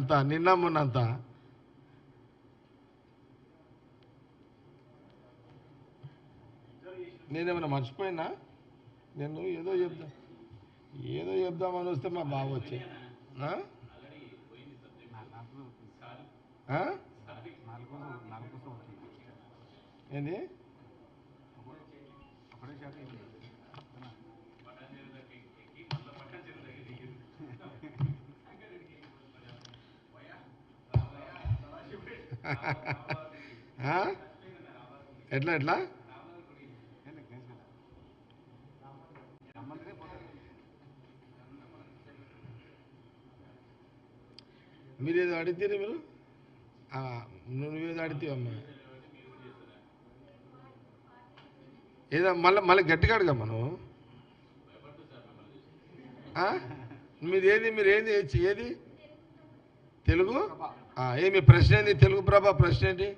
మొన్నంతా నిన్న మొన్నంతా నేనేమైనా మర్చిపోయినా? నేను ఏదో చెప్దామని వస్తే మా బాబు వచ్చే ఏంది ఎట్లా ఎట్లా మీరేదో అడిగితే మీరు నువ్వేదో అడిగితేవమ్మా ఏదో మళ్ళీ గట్టిగా అడగమ్మా నువ్వు. మీరేంది ఏది తెలుగు ఏమి ప్రశ్న ఏంది? తెలుగు ప్రభ ప్రశ్న ఏంటి?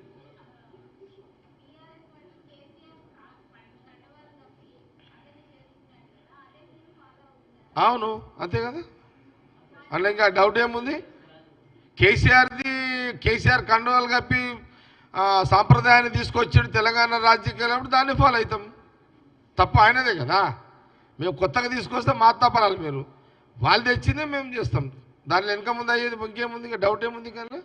అవును అంతే కదా, అలా ఇంకా డౌట్ ఏముంది? కేసీఆర్ కండువాలు కప్పి సాంప్రదాయాన్ని తీసుకొచ్చాడు తెలంగాణ రాజకీయాలు, దాన్ని ఫాలో అవుతాం. తప్ప ఆయనదే కదా. మేము కొత్తగా తీసుకొస్తే మా తప్పనాలి, మీరు వాళ్ళు తెచ్చిందే మేము చేస్తాం. దానిలో వెనక ముందు అయ్యేది ఇంకేముంది? ఇంకా డౌట్ ఏముంది? కానీ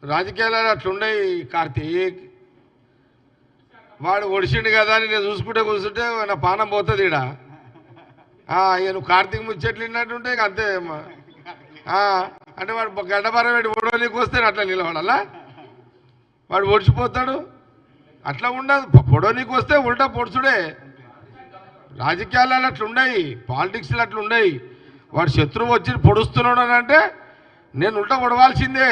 రాజకీయాలు అట్లున్నాయి కార్తీక్. వాడు ఒడిసిండు కదా అని నేను చూసుకుంటే కూర్చుంటే నా పానం పోతుంది ఈడ. ఇక నువ్వు కార్తీక్ ముచ్చట్లు విన్నట్టుంటే ఇక అంతే. అంటే వాడు గడ్డపార పెట్టి పొడవనికి వస్తే అట్లా నిలబడాలా? వాడు ఒడిచిపోతాడు. అట్లా ఉండదు. పొడవనికి వస్తే ఉల్టా పొడుచుడే. రాజకీయాలు అట్లున్నాయి, పాలిటిక్స్లు అట్లున్నాయి. వాడు శత్రువు వచ్చి పొడుస్తున్నాడు అని అంటే నేను ఉల్టా పొడవాల్సిందే.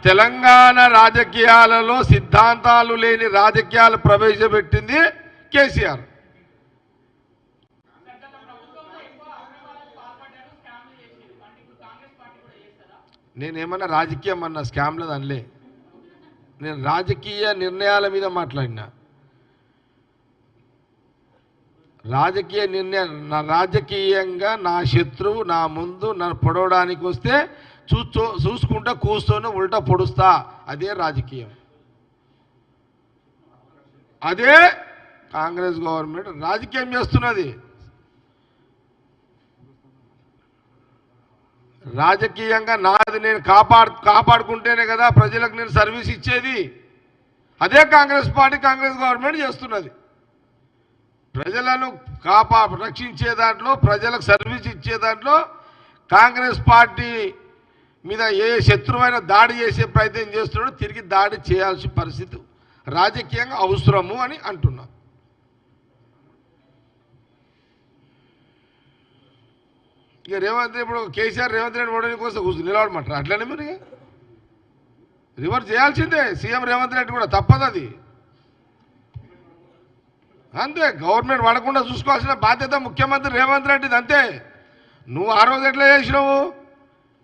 తెలంగాణ రాజకీయాలలో సిద్ధాంతాలు లేని రాజకీయాలు ప్రవేశపెట్టింది కేసీఆర్. నేనేమన్నా రాజకీయం అన్న స్కామ్లది అనలే. నేను రాజకీయ నిర్ణయాల మీద మాట్లాడినా. రాజకీయంగా నా శత్రువు నా ముందు నన్ను పొడవడానికి వస్తే చూసుకుంటా కూర్చొని ఉల్టా పొడుస్తా. అదే రాజకీయం. అదే కాంగ్రెస్ గవర్నమెంట్ రాజకీయం చేస్తున్నది. రాజకీయంగా నాది నేను కాపాడుకుంటేనే కదా ప్రజలకు నేను సర్వీస్ ఇచ్చేది. అదే కాంగ్రెస్ పార్టీ కాంగ్రెస్ గవర్నమెంట్ చేస్తున్నది. ప్రజలను రక్షించే దాంట్లో, ప్రజలకు సర్వీస్ ఇచ్చే దాంట్లో కాంగ్రెస్ పార్టీ మీద ఏ శత్రువైన దాడి చేసే ప్రయత్నం చేస్తున్నాడో తిరిగి దాడి చేయాల్సిన పరిస్థితి రాజకీయంగా అవసరము అని అంటున్నా. ఇక ఇప్పుడు కేసీఆర్ రేవంత్ రెడ్డి ఓడని కోసం నిలబడమంటారు. అట్లనే మీరు రివర్స్ చేయాల్సిందే. సీఎం రేవంత్ రెడ్డి కూడా తప్పదు, అది అంతే. గవర్నమెంట్ పడకుండా చూసుకోవాల్సిన బాధ్యత ముఖ్యమంత్రి రేవంత్ రెడ్డిది అంతే. నువ్వు ఆ రోజు ఎట్లా చేసినావు?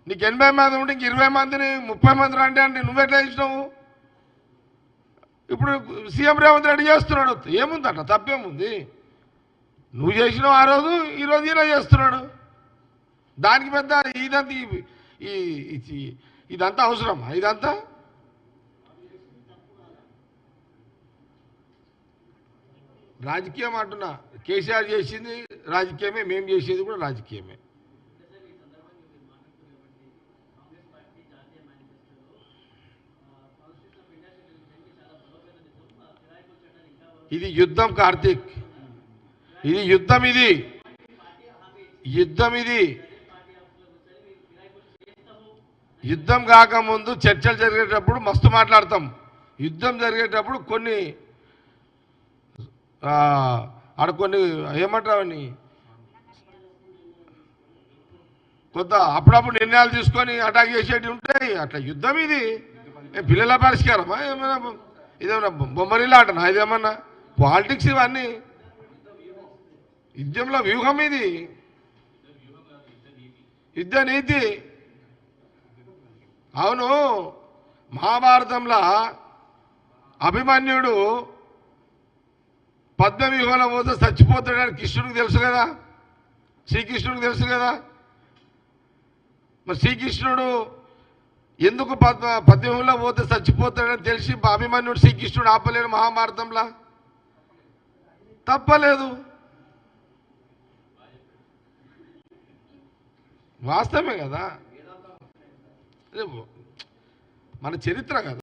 నీకు 80 మంది ఉంటే ఇంక 20 మందిని 30 మంది రండి అంటే నువ్వెట్లా చేసినావు? ఇప్పుడు సీఎం రేవంత్ రెడ్డి చేస్తున్నాడు. ఏముంది అట్లా తప్పేముంది? నువ్వు చేసినావు ఆ రోజు, ఈరోజు ఇలా చేస్తున్నాడు. దానికి పెద్ద ఇదంతా అవసరమా? ఇదంతా రాజకీయం అంటున్నా. కేసీఆర్ చేసింది రాజకీయమే, మేము చేసేది కూడా రాజకీయమే. ఇది యుద్ధం కార్తీక్, ఇది యుద్ధం. యుద్ధం కాకముందు చర్చలు జరిగేటప్పుడు మస్తు మాట్లాడతాం. యుద్ధం జరిగేటప్పుడు కొన్ని ఏమంటావని కొంత అప్పుడప్పుడు నిర్ణయాలు తీసుకొని అటాక్ చేసేవి ఉంటాయి. అట్లా యుద్ధం ఇది. పిల్లల పరిష్కారమా? ఏమైనా ఇదేమన్నా బొమ్మరిల్లా ఆటనా? ఇదేమన్నా పాలిటిక్స్? ఇవన్నీ యుద్ధంలో వ్యూహం, ఇది యుద్ధ నీతి. అవును, మహాభారతంలో అభిమన్యుడు పద్మవ్యూహంలో పోతే చచ్చిపోతాడని కృష్ణుడికి తెలుసు కదా, శ్రీకృష్ణుడికి తెలుసు కదా. మరి శ్రీకృష్ణుడు ఎందుకు పద్మవ్యూహంలో పోతే చచ్చిపోతాడని తెలిసి అభిమన్యుడు శ్రీకృష్ణుడు ఆపలేడు మహాభారతంలో? తప్పలేదు, వాస్తవమే కదా, మన చరిత్ర కదా.